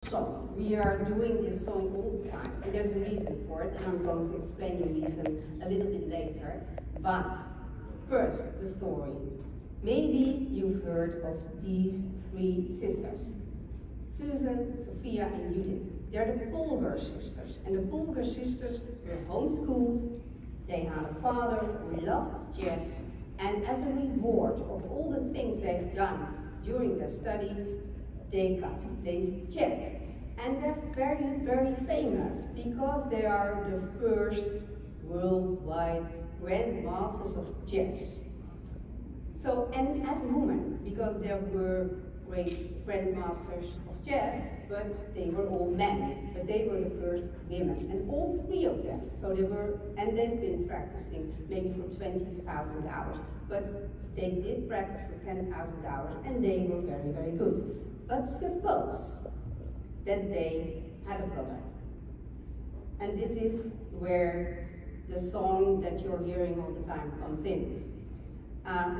song. We are doing this song all the time, and there's a reason for it, and I'm going to explain the reason a little bit later. But first, the story. Maybe you've heard of these three sisters. Susan, Sophia, and Judith. They're the Polgar sisters, and the Polgar sisters were homeschooled. They had a father who loved jazz, and as a reward of all the things they've done during their studies, they got to play chess. And they're very, very famous because they are the first worldwide grandmasters of chess. So, and as a woman, because there were great grandmasters of chess, but they were all men, but they were the first women, and all three of them. So they were, and they've been practicing maybe for 20,000 hours, but they did practice for 10,000 hours, and they were very, very good. But suppose that they had a brother. And this is where the song that you're hearing all the time comes in.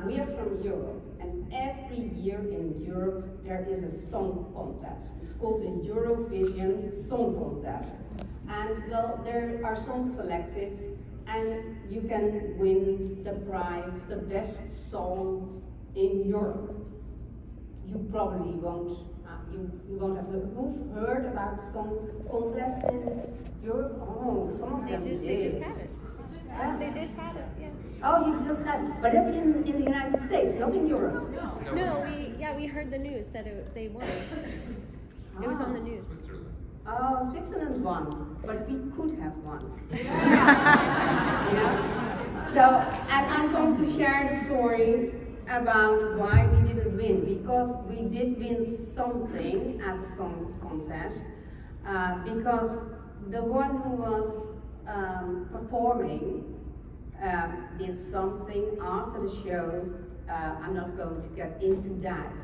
We are from Europe, and every year in Europe there is a song contest. It's called the Eurovision Song Contest. And well, there are songs selected, and you can win the prize of the best song in Europe. You probably won't, you won't have heard about the song contest in Europe. Oh, some of them did. They just had it. They just had it, yeah. Oh, you just had it. But it's in the United States, not in Europe. No, we heard the news that they won. It was on the news. Oh, Switzerland won, but we could have won. Yeah. So, and I'm going to share the story about why we didn't win, because we did win something at the song contest, because the one who was performing did something after the show. I'm not going to get into that,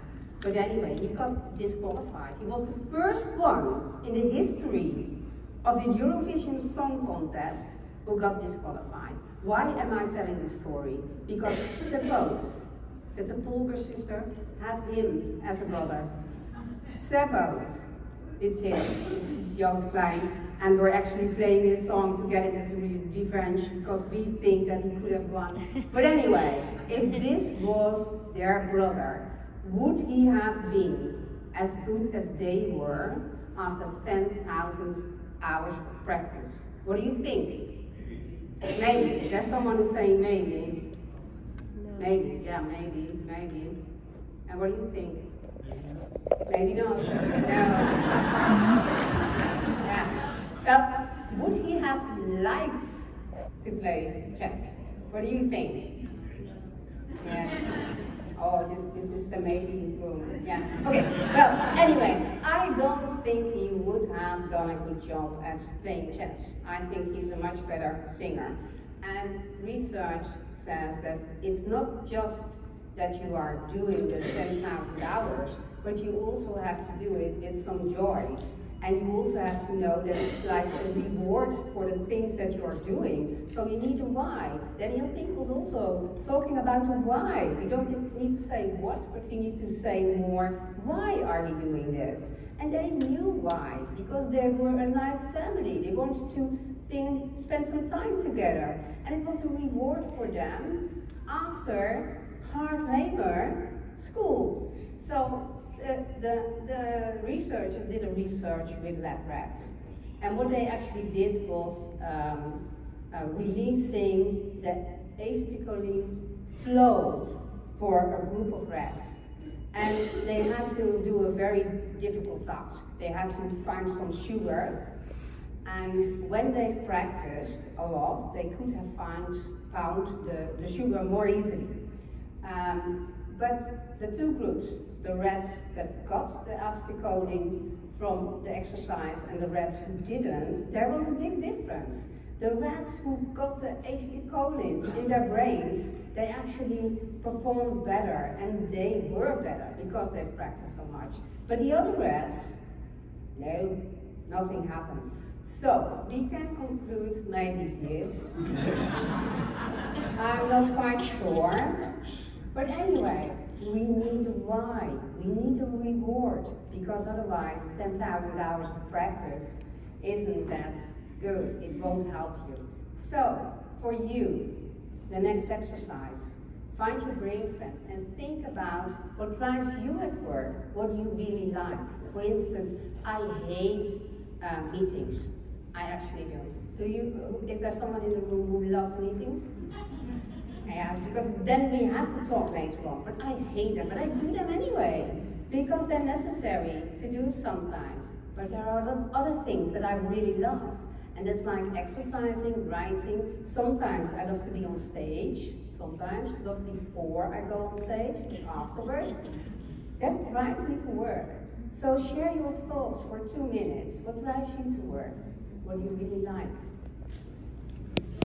but anyway, he got disqualified. He was the first one in the history of the Eurovision Song Contest who got disqualified. Why am I telling this story? Because suppose that the Polgar sister has him as a brother. Suppose it's him, it's Joost Klein, and we're actually playing this song to get it as a revenge because we think that he could have won. But anyway, if this was their brother, would he have been as good as they were after 10,000 hours of practice? What do you think? Maybe. There's someone who's saying maybe. No. Maybe, yeah, maybe. And what do you think? Maybe not. No. Yeah. Well, would he have liked to play chess? What do you think? Yeah. Oh, this is the maybe room. Yeah. Okay. Well, anyway, I don't think he would have done a good job at playing chess. I think he's a much better singer. And research says that it's not just that you are doing the 10,000 hours, but you also have to do it with some joy. And you also have to know that it's like a reward for the things that you are doing. So you need a why. Daniel Pink was also talking about the why. We don't need to say what, but we need to say more, why are we doing this? And they knew why, because they were a nice family. They wanted to spend some time together. And it was a reward for them after hard labor school. So the researchers did a research with lab rats, and what they actually did was releasing the acetylcholine flow for a group of rats, and they had to do a very difficult task. They had to find some sugar, and when they practiced a lot, they could have found the sugar more easily. But the two groups, the rats that got the acetylcholine from the exercise and the rats who didn't, there was a big difference. The rats who got the acetylcholine in their brains, they actually performed better, and they were better because they practiced so much. But the other rats, no, nothing happened. So, we can conclude maybe this. I'm not quite sure. But anyway, We need a why. We need a reward, because otherwise 10,000 hours of practice isn't that good. It won't help you. So, for you, the next exercise, find your brain friend and think about what drives you at work, what you really like. For instance, I hate meetings. I actually do. Do you? Is there someone in the room who loves meetings? I ask because then we have to talk later on. But I hate them, but I do them anyway because they're necessary to do sometimes. But there are other things that I really love, and that's like exercising, writing. Sometimes I love to be on stage. Sometimes not before I go on stage, but afterwards. That drives me to work. So share your thoughts for 2 minutes. What drives you to work? What do you really like?